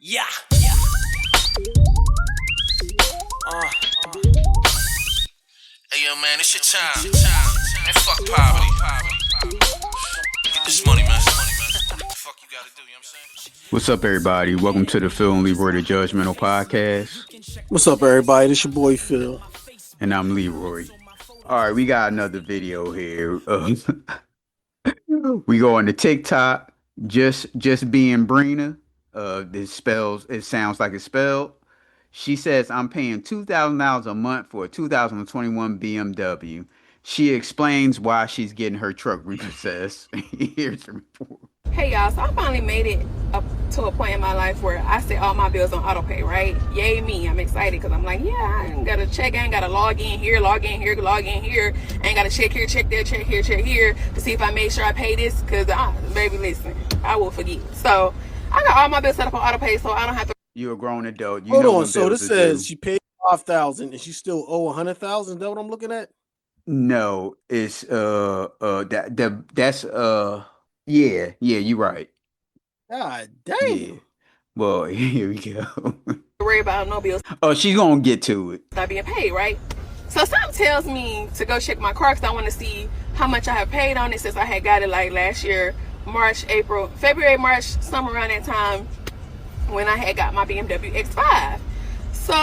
Yeah. Hey yo, man, it's your time. Man, fuck poverty. Get this money, man. What the fuck you gotta do, you know what I'm saying? What's up, everybody? Welcome to the Phil and Leroy the Judgmental Podcast. What's up, everybody? This your boy Phil. And I'm Leroy. All right, we got another video here. We go on to TikTok, just being Brina. It sounds like it's spelled. She says, I'm paying $2,000 a month for a 2021 BMW. She explains why she's getting her truck repossessed. Here's the report. Hey y'all, so I finally made it up to a point in my life where I set all my bills on auto pay, right? Yay me, I'm excited because I'm like, yeah, I ain't gotta check, I ain't gotta log in here, log in here, log in here. I ain't gotta check here, check there, check here, check here to see if I made sure I pay this, because baby, listen, I will forget. So I got all my bills set up on auto pay, so I don't have to. You're a grown adult. You Hold know on, when so bills this are says due. she paid 5,000 and she still owe 100,000. Is that what I'm looking at? No, it's yeah, you're right. God damn. Yeah. Well, here we go. worry about no bills Oh, she's gonna get to it. not being paid, right? So something tells me to go check my car because I want to see how much I have paid on it since I had got it like last year, February, March, somewhere around that time when I had got my BMW X5. So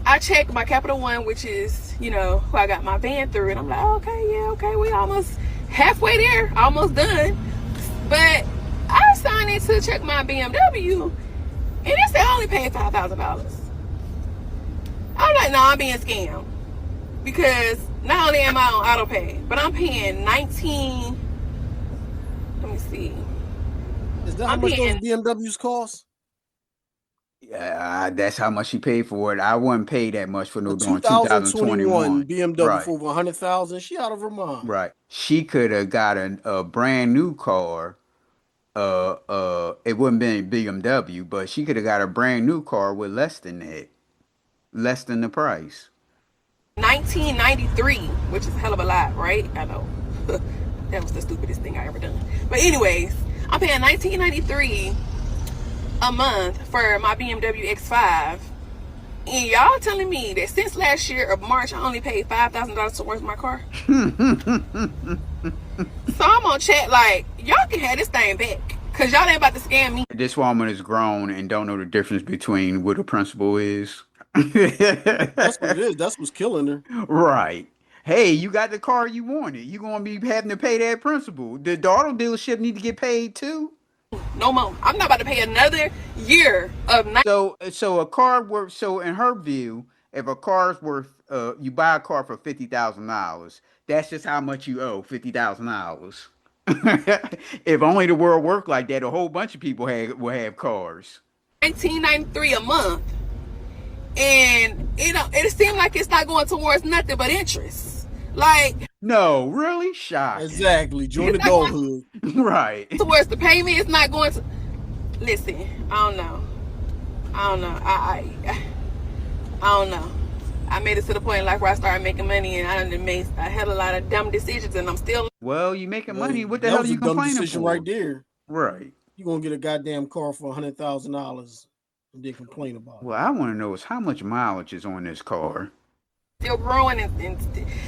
I checked my Capital One, which is, who I got my van through, and I'm like, okay, we almost halfway there, almost done. But I signed in to check my BMW, and it said I only paid $5,000. I'm like, no, I'm being scammed. Because not only am I on auto pay, but I'm paying 19. Let me see. Is that how much those BMWs cost? Yeah, that's how much she paid for it. I wouldn't pay that much for no A during 2021 2021. BMW Right. for over 100,000. She out of her mind. Right. She could have got a brand new car. It wouldn't be a BMW, but she could have got a brand new car with less than that, less than the price. 1993, which is a hell of a lot, right? I know. That was the stupidest thing I ever done. But anyways, I'm paying $19.93 a month for my BMW X5. And y'all telling me that since last year of March, I only paid $5,000 towards my car? So I'm on chat like, y'all can have this thing back. Because y'all ain't about to scam me. This woman is grown and don't know the difference between what a principal is. That's what it is. That's what's killing her. Right. Hey, you got the car you wanted. You're going to be having to pay that principal. The auto dealership need to get paid too. No more. I'm not about to pay another year of So a car worth, so in her view, if a car's worth, you buy a car for $50,000, that's just how much you owe, $50,000. If only the world worked like that, a whole bunch of people will have cars. $19.93 a month. And it seems like it's not going towards nothing but interest. Like, no, really? Shocking. Exactly. Join adulthood. Right. Towards the payment, it's not going to. Listen, I don't know. I don't know. I made it to the point in life where I started making money, and I done made a hell of a lot of dumb decisions, and I'm still. Well, you making money. What the hell are you complaining decision for? right there. Right. You gonna get a goddamn car for $100,000 and then complain about it. Well, I want to know is how much mileage is on this car. Still growing and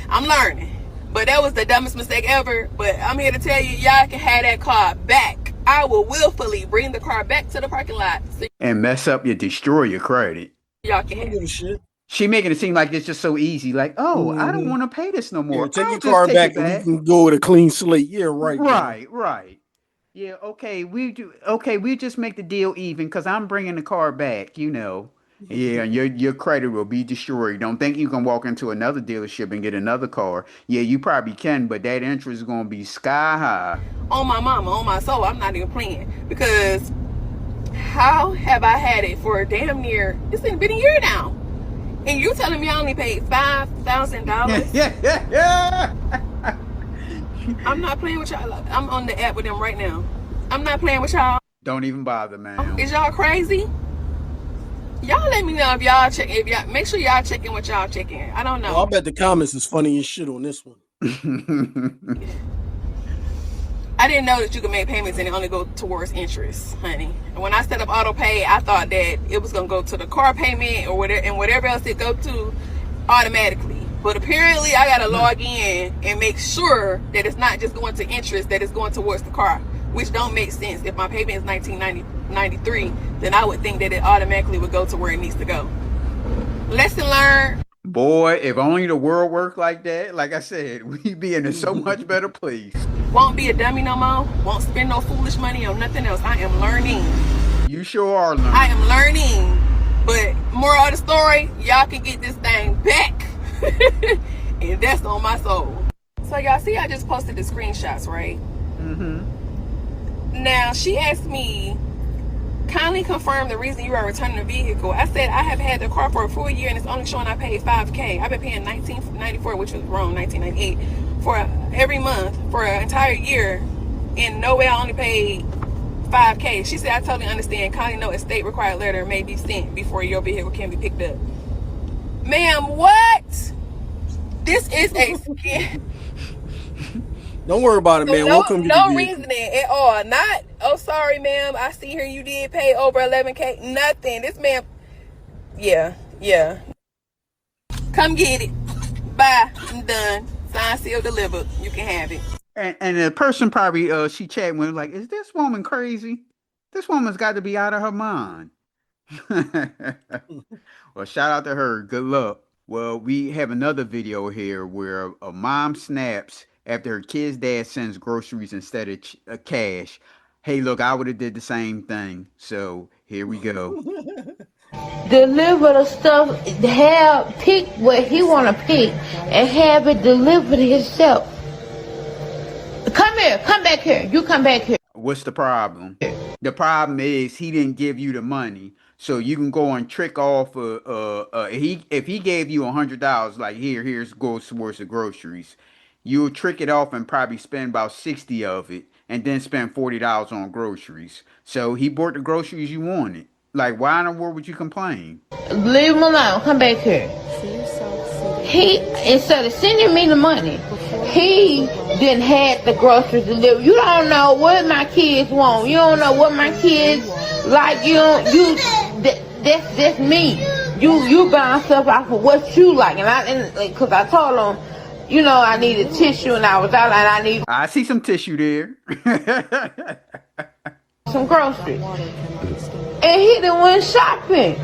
I'm learning. But that was the dumbest mistake ever. But I'm here to tell you, y'all can have that car back. I will willfully bring the car back to the parking lot. So and mess up destroy your credit. Y'all can Don't have give a shit. She making it seem like it's just so easy. Like, oh, I don't want to pay this no more. Yeah, take I'll your just car take back it and you can go with a clean slate. Yeah, right. Right. Yeah, okay, we just make the deal even because I'm bringing the car back, Yeah, your credit will be destroyed. Don't think you can walk into another dealership and get another car. Yeah, you probably can, but that interest is going to be sky high. on my mama, on my soul, I'm not even playing. Because how have I had it for damn near, it's been a year now. And you telling me I only paid $5,000? Yeah. I'm not playing with y'all. I'm on the app with them right now. I'm not playing with y'all. Don't even bother, man. Is y'all crazy? Y'all let me know if y'all make sure y'all checking what y'all checking. I don't know. Well, I bet the comments is funny as shit on this one. I didn't know that you could make payments and it only go towards interest, honey. And when I set up auto pay, I thought that it was gonna go to the car payment or whatever, and whatever else it go to automatically. But apparently I gotta log in and make sure that it's not just going to interest, that it's going towards the car, which don't make sense. If my payment is $19.93, then I would think that it automatically would go to where it needs to go. Lesson learned. Boy, if only the world worked like that, like I said, we'd be in a so much better place. Won't be a dummy no more. Won't spend no foolish money on nothing else. I am learning. You sure are learning. I am learning. But moral of the story, y'all can get this thing back. And that's on my soul. So y'all see I just posted the screenshots, right? Mm-hmm. Now she asked me, kindly confirm the reason you are returning the vehicle. I said I have had the car for a full year and it's only showing I paid $5K. I've been paying $19.94, which was wrong, $19.98 for every month for an entire year, and no way I only paid $5K. She said I totally understand. Kindly note a state required letter may be sent before your vehicle can be picked up. Ma'am, what? This is a scam. Don't worry about it, man. No, We'll come to no the reasoning at all. Not, oh, sorry, ma'am. I see here you did pay over $11K. Nothing. This man, yeah. Come get it. Bye. I'm done. Signed, sealed, delivered. You can have it. And the person probably she chatting with like, is this woman crazy? This woman's got to be out of her mind. Well, shout out to her. Good luck. Well, we have another video here where a mom snaps after her kid's dad sends groceries instead of cash. Hey, look, I would have did the same thing. So here we go. Deliver the stuff, pick what he want to pick, and have it delivered himself. Come here, come back here. You come back here. What's the problem? The problem is he didn't give you the money. So you can go and trick off. If he gave you $100, like here's goes towards the groceries, you'll trick it off and probably spend about 60 of it, and then spend $40 on groceries. So he bought the groceries you wanted. Like, why in the world would you complain? Leave him alone. Come back here. He, instead of sending me the money, he didn't have the groceries delivered. You don't know what my kids want. You don't know what my kids like. That's me. You buying stuff off of what you like, because I told him, you know, I needed tissue and I was out and I need. I see some tissue there. Some groceries. And he done went shopping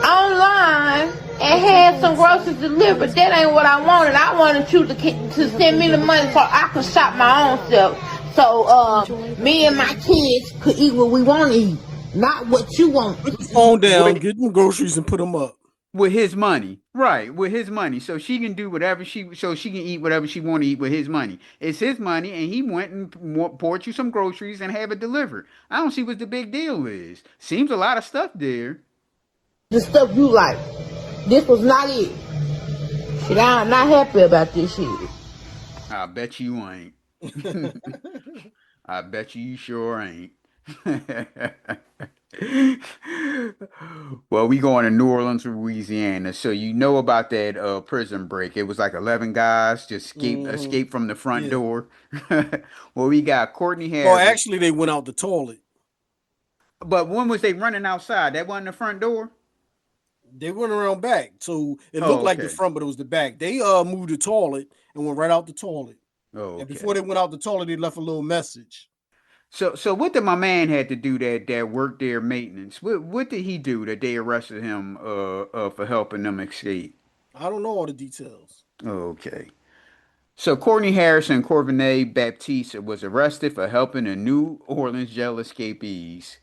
online and had some groceries delivered. That ain't what I wanted. I wanted you to send me the money so I could shop my own stuff. So me and my kids could eat what we want to eat, not what you want. Put the phone down, get them groceries and put them up. With his money, right? With his money, so she can do whatever she can eat whatever she want to eat with his money. It's his money, and he went and bought you some groceries and have it delivered. I don't see what the big deal is. Seems a lot of stuff there. The stuff you like. This was not it. Shit, I'm not happy about this shit. I bet you ain't. I bet you sure ain't. Well, we going to New Orleans, Louisiana. So you know about that prison break. It was like 11 guys just escaped from the front door. Well, we got Courtney Harris. Oh, actually, they went out the toilet. But when was they running outside? That wasn't the front door? They went around back. So it looked like the front, but it was the back. They moved the toilet and went right out the toilet. Oh, and before they went out the toilet, they left a little message. So what did my man had to do that worked there maintenance? What did he do that they arrested him for helping them escape? I don't know all the details. Okay. So Courtney Harris and Corvinne Baptiste was arrested for helping the New Orleans jail escapees.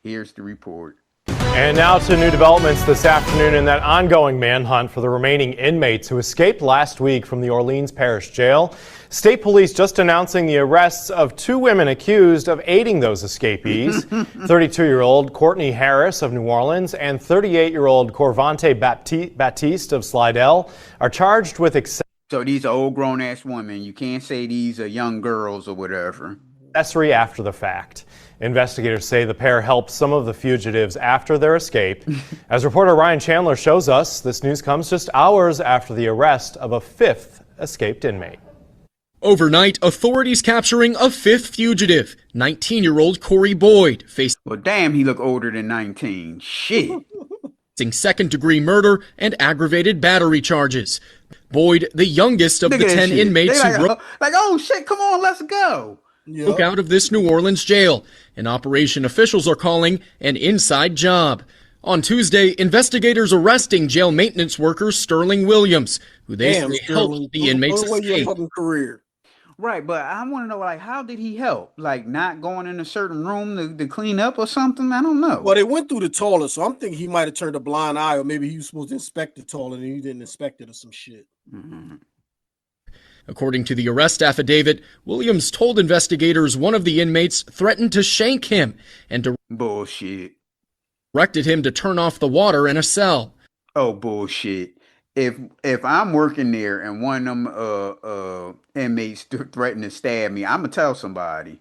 Here's the report. And now to new developments this afternoon in that ongoing manhunt for the remaining inmates who escaped last week from the Orleans Parish Jail. State police just announcing the arrests of 2 women accused of aiding those escapees. 32-year-old Courtney Harris of New Orleans and 38-year-old Corvante Baptiste of Slidell are charged with So these are old grown-ass women. You can't say these are young girls or whatever. accessory after the fact. Investigators say the pair helped some of the fugitives after their escape. As reporter Ryan Chandler shows us, this news comes just hours after the arrest of a 5th escaped inmate. Overnight, authorities capturing a fifth fugitive, 19-year-old Corey Boyd, facing Well, damn, he look older than 19. Shit. second-degree murder and aggravated battery charges. Boyd, the youngest of Look the at that 10 shit. inmates They who broke oh shit, come on, let's go. out of this New Orleans jail, an operation officials are calling an inside job. On Tuesday, investigators arresting jail maintenance worker Sterling Williams, who they say helped the inmates escape. Career. Right, but I want to know, like, how did he help? Like, not going in a certain room to clean up or something? I don't know. Well, they went through the toilet, so I'm thinking he might have turned a blind eye, or maybe he was supposed to inspect the toilet and he didn't inspect it or some shit. Mm-hmm. According to the arrest affidavit, Williams told investigators one of the inmates threatened to shank him and Bullshit. directed him to turn off the water in a cell. Oh, bullshit. If I'm working there and one of them inmates threaten to stab me, I'm gonna tell somebody.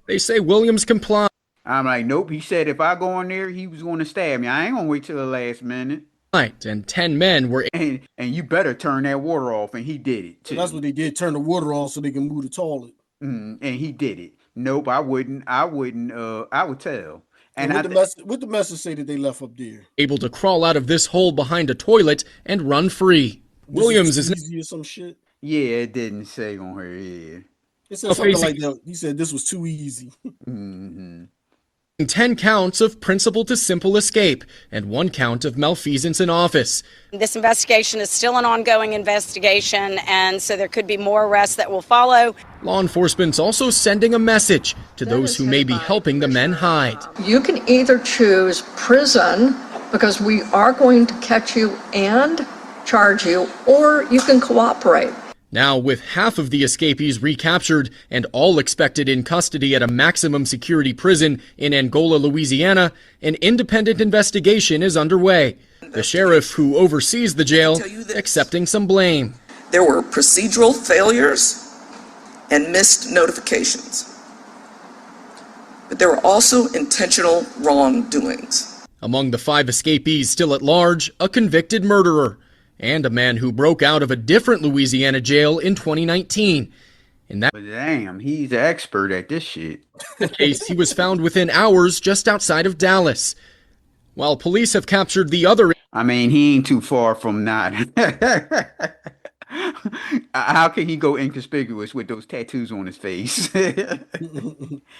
They say Williams complied. I'm like, nope. He said if I go in there, he was going to stab me. I ain't gonna wait till the last minute. And 10 men were And you better turn that water off, and he did it too. So that's what they did, turn the water off so they can move the toilet. And he did it. Nope, I wouldn't. I would tell. And what the message say that they left up there? able to crawl out of this hole behind a toilet and run free. Williams is easy or some shit. Yeah, it didn't say on her head. It said something like that. He said this was too easy. 10 counts of principal to simple escape and 1 count of malfeasance in office. This investigation is still an ongoing investigation, and so there could be more arrests that will follow. Law enforcement's also sending a message to those who may be helping the men hide. You can either choose prison, because we are going to catch you and charge you, or you can cooperate. Now, with half of the escapees recaptured and all expected in custody at a maximum security prison in Angola, Louisiana, an independent investigation is underway. The sheriff who oversees the jail accepting some blame. There were procedural failures and missed notifications, but there were also intentional wrongdoings. Among the 5 escapees still at large, a convicted murderer and a man who broke out of a different Louisiana jail in 2019. In that damn, he's an expert at this shit. case, he was found within hours just outside of Dallas. While police have captured the other... I mean, he ain't too far from not. How can he go inconspicuous with those tattoos on his face?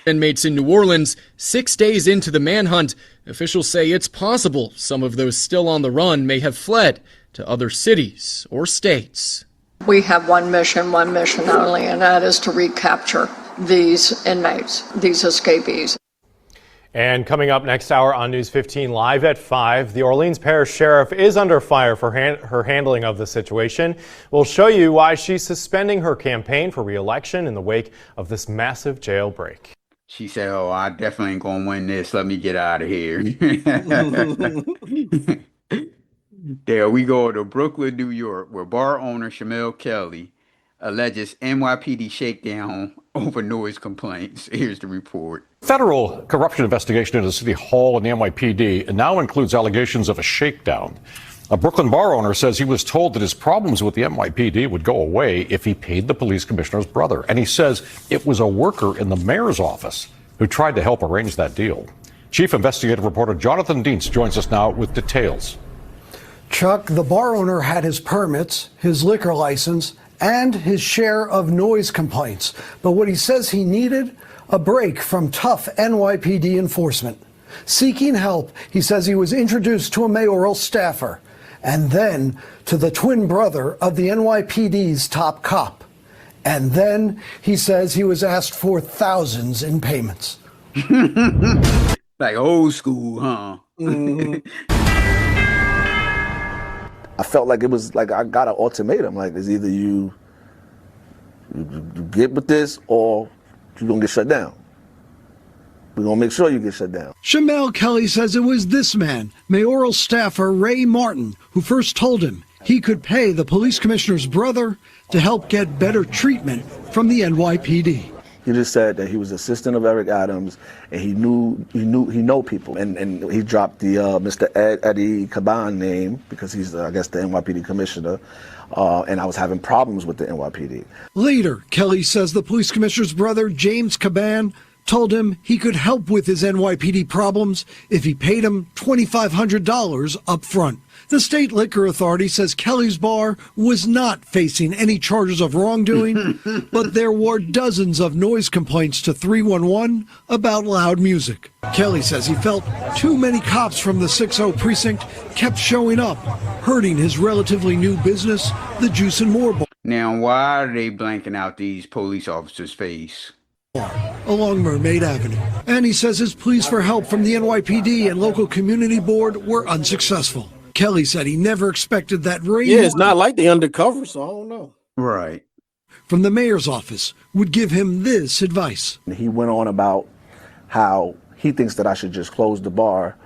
Inmates in New Orleans, 6 days into the manhunt, officials say it's possible some of those still on the run may have fled to other cities or states. We have one mission only, and that is to recapture these inmates, these escapees. And coming up next hour on News 15 Live at 5, the Orleans Parish Sheriff is under fire for her handling of the situation. We'll show you why she's suspending her campaign for re-election in the wake of this massive jailbreak. She said, oh, I definitely ain't gonna win this. Let me get out of here. There we go to Brooklyn, New York, where bar owner Shamel Kelly alleges NYPD shakedown over noise complaints. Here's the report. Federal corruption investigation into City Hall and the NYPD now includes allegations of a shakedown. A Brooklyn bar owner says he was told that his problems with the NYPD would go away if he paid the police commissioner's brother. And he says it was a worker in the mayor's office who tried to help arrange that deal. Chief investigative reporter Jonathan Dienst joins us now with details. Chuck, the bar owner had his permits, his liquor license, and his share of noise complaints. But what he says he needed, a break from tough NYPD enforcement. Seeking help, he says he was introduced to a mayoral staffer and then to the twin brother of the NYPD's top cop. And then he says he was asked for thousands in payments. Like old school, huh? I felt like it was like I got an ultimatum. Like, it's either you get with this or you're going to get shut down. We're going to make sure you get shut down. Shamel Kelly says it was this man, mayoral staffer Ray Martin, who first told him he could pay the police commissioner's brother to help get better treatment from the NYPD. He just said that he was assistant of Eric Adams, and he know people, and he dropped the Mr. Eddie Caban name because he's I guess the NYPD commissioner, and I was having problems with the NYPD. Later, Kelly says the police commissioner's brother, James Caban, told him he could help with his NYPD problems if he paid him $2,500 up front. The state liquor authority says Kelly's bar was not facing any charges of wrongdoing, but there were dozens of noise complaints to 311 about loud music. Kelly says he felt too many cops from the 6-0 precinct kept showing up, hurting his relatively new business, the Juice and More bar. Now, why are they blanking out these police officers' face? Along Mermaid Avenue. And he says his pleas for help from the NYPD and local community board were unsuccessful. Kelly said he never expected that rain. Yeah, it's not like they undercover, so I don't know. Right. From the mayor's office would give him this advice. He went on about how he thinks that I should just close the bar,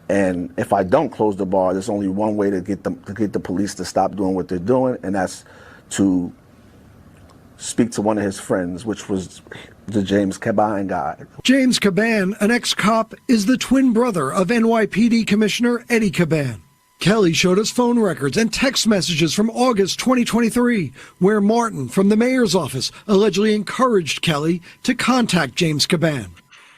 and if I don't close the bar, there's only one way to get the police to stop doing what they're doing, and that's to speak to one of his friends, which was the James Caban guy. James Caban, an ex-cop, is the twin brother of NYPD Commissioner Eddie Caban. Kelly showed us phone records and text messages from August 2023, where Martin from the mayor's office allegedly encouraged Kelly to contact James Caban.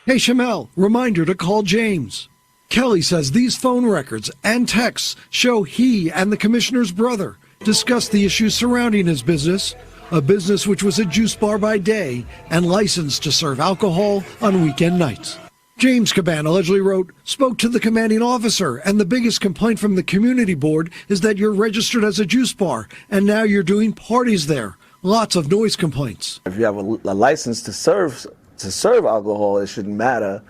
Hey, Shamel, reminder to call James. Kelly says these phone records and texts show he and the commissioner's brother discussed the issues surrounding his business, a business which was a juice bar by day and licensed to serve alcohol on weekend nights. James Caban allegedly wrote, spoke to the commanding officer, and the biggest complaint from the community board is that you're registered as a juice bar, and now you're doing parties there. Lots of noise complaints. If you have a license to serve alcohol, it shouldn't matter.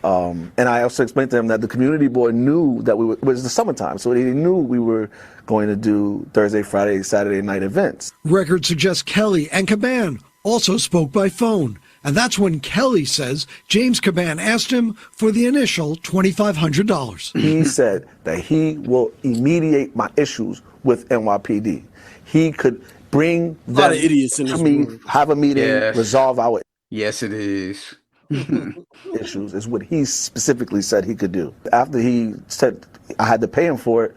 And I also explained to him that the community board knew that it was the summertime, so they knew we were going to do Thursday, Friday, Saturday night events. Records suggest Kelly and Caban also spoke by phone. And that's when Kelly says James Caban asked him for the initial $2,500. He said that he will mediate my issues with NYPD. He could bring them a lot of idiots in this to me, world. have a meeting, resolve our Yes, it is. issues, is what he specifically said he could do. After he said I had to pay him for it,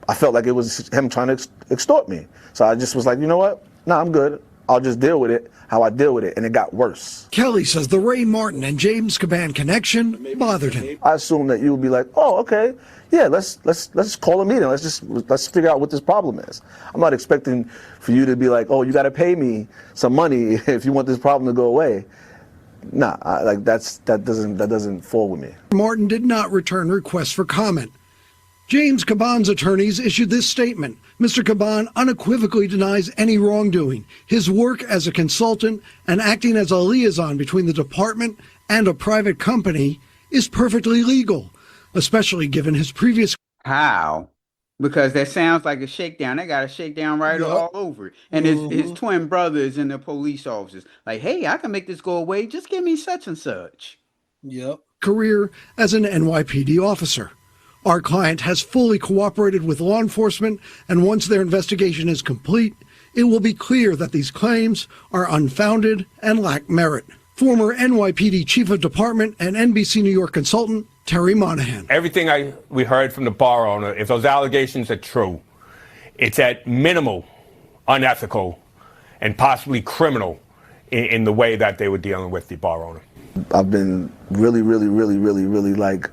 I felt like it was him trying to extort me. So I just was like, you know what? No, I'm good. I'll just deal with it how I deal with it, and it got worse. Kelly says the Ray Martin and James Caban connection bothered him. I assumed that you would be like, oh, okay, yeah, let's call a meeting. Let's figure out what this problem is. I'm not expecting for you to be like, oh, you got to pay me some money if you want this problem to go away. Nah, that doesn't fall with me. Martin did not return requests for comment. James Caban's attorneys issued this statement. Mr. Caban unequivocally denies any wrongdoing. His work as a consultant and acting as a liaison between the department and a private company is perfectly legal, especially given his previous... How? Because that sounds like a shakedown. They got a shakedown right all over it. And his twin brothers and the police officers. Like, hey, I can make this go away. Just give me such and such. Yep. Career as an NYPD officer. Our client has fully cooperated with law enforcement, and once their investigation is complete, it will be clear that these claims are unfounded and lack merit. Former NYPD Chief of Department and NBC New York consultant, Terry Monahan. Everything we heard from the bar owner, if those allegations are true, it's at minimal unethical and possibly criminal in the way that they were dealing with the bar owner. I've been really like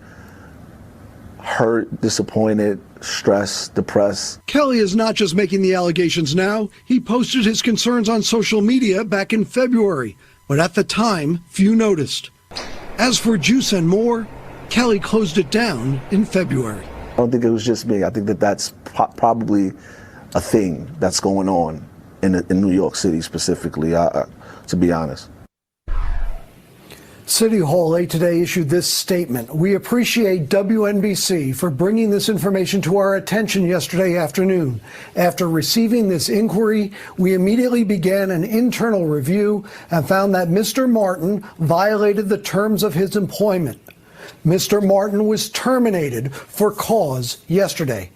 hurt, disappointed, stressed, depressed. Kelly is not just making the allegations now. He posted his concerns on social media back in February, but at the time, few noticed. As for Juice and More, Kelly closed it down in February. I don't think it was just me. I think that's probably a thing that's going on in New York City specifically, to be honest. City Hall late today issued this statement. We appreciate WNBC for bringing this information to our attention yesterday afternoon. After receiving this inquiry, we immediately began an internal review and found that Mr. Martin violated the terms of his employment. Mr. Martin was terminated for cause yesterday.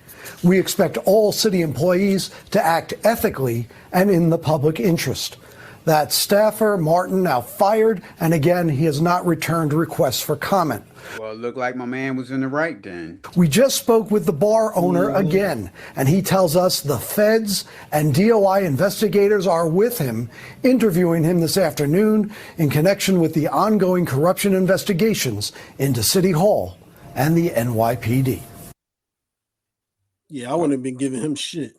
We expect all city employees to act ethically and in the public interest. That staffer, Martin, now fired, and again, he has not returned requests for comment. Well, it looked like my man was in the right then. We just spoke with the bar owner again, and he tells us the feds and DOI investigators are with him, interviewing him this afternoon in connection with the ongoing corruption investigations into City Hall and the NYPD. Yeah, I wouldn't have been giving him shit.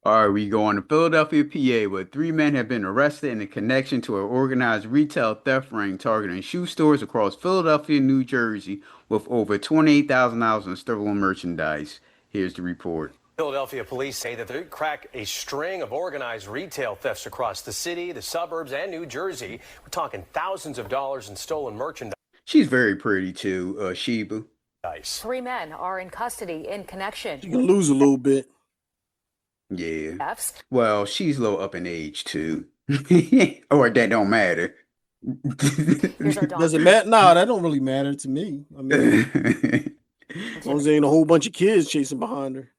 All right, we go on to Philadelphia, PA, where 3 men have been arrested in connection to an organized retail theft ring targeting shoe stores across Philadelphia, New Jersey, with over $28,000 in stolen merchandise. Here's the report. Philadelphia police say that they cracked a string of organized retail thefts across the city, the suburbs, and New Jersey. We're talking thousands of dollars in stolen merchandise. She's very pretty, too, Sheba. 3 men are in custody in connection. You can lose a little bit. Yeah. Well, she's a little up in age, too. Or that don't matter. Does it matter? No, that don't really matter to me. I mean, as long as there ain't a whole bunch of kids chasing behind her.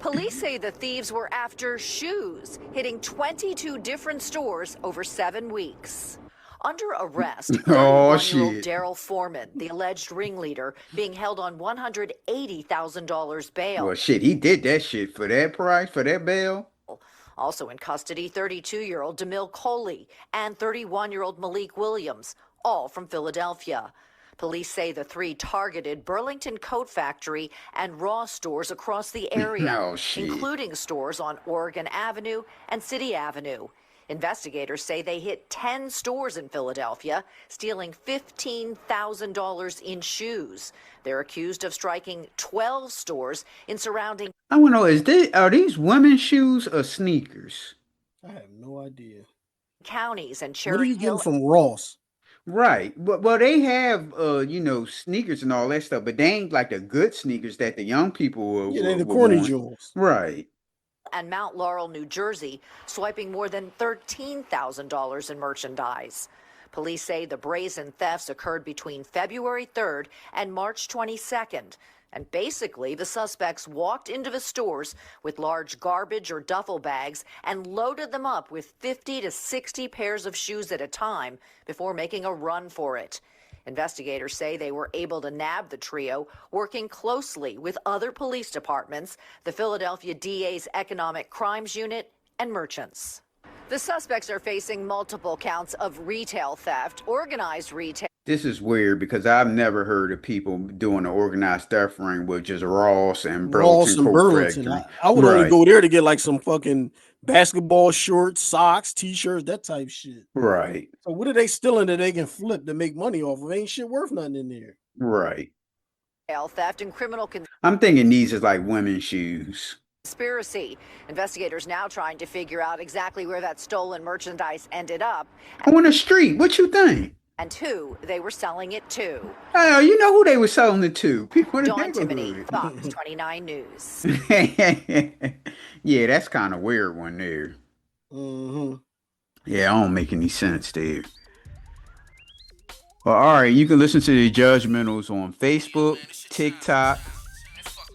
Police say the thieves were after shoes, hitting 22 different stores over 7 weeks. Under arrest, 31-year-old Daryl Foreman, the alleged ringleader, being held on $180,000 bail. Well, shit, he did that shit for that price, for that bail. Also in custody, 32-year-old DeMille Coley and 31-year-old Malik Williams, all from Philadelphia. Police say the 3 targeted Burlington Coat Factory and Ross stores across the area, including stores on Oregon Avenue and City Avenue. Investigators say they hit 10 stores in Philadelphia, stealing $15,000 in shoes. They're accused of striking 12 stores in surrounding. I want to know, are these women's shoes or sneakers? I have no idea. Counties and What are you Cherry Hill. getting from Ross? Right. Well, they have, sneakers and all that stuff, but they ain't like the good sneakers that the young people will. Yeah, they the corny jewels. Right. And Mount Laurel, New Jersey, swiping more than $13,000 in merchandise. Police say the brazen thefts occurred between February 3rd and March 22nd. And basically, the suspects walked into the stores with large garbage or duffel bags and loaded them up with 50 to 60 pairs of shoes at a time before making a run for it. Investigators say they were able to nab the trio, working closely with other police departments, the Philadelphia DA's Economic Crimes Unit, and merchants. The suspects are facing multiple counts of retail theft, organized retail. This is weird because I've never heard of people doing an organized theft ring with just Ross and Burlington. I would only go there to get like some fucking basketball shorts, socks, t-shirts, that type shit. Right. So what are they stealing that they can flip to make money off of? Ain't shit worth nothing in there. Right. Theft and criminal I'm thinking these is like women's shoes. conspiracy. Investigators now trying to figure out exactly where that stolen merchandise ended up On the street. What you think? and who they were selling it to. Oh, you know who they were selling it to? People in the Dawn Timoney, neighborhood. Fox 29 News. Yeah, that's kind of weird one there. Mm-hmm. Yeah, I don't make any sense there. Well, all right, you can listen to the Judgmentals on Facebook, TikTok,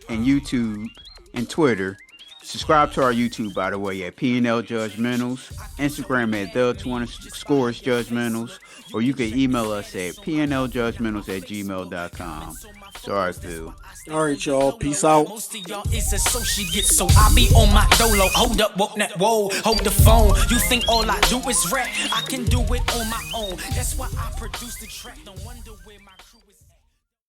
and YouTube, and Twitter. Subscribe to our YouTube, by the way, at P&L Judgmentals, Instagram at the_Judgmentals, or you can email us at pnljudgmentals@gmail.com. Sorry, Phil. All right, y'all. Peace out. Most of y'all is associates, so I be on my dolo. Hold up, woke that whoa, hold the phone. You think all I do is rap? I can do it on my own. That's why I produce the track. Don't wonder where my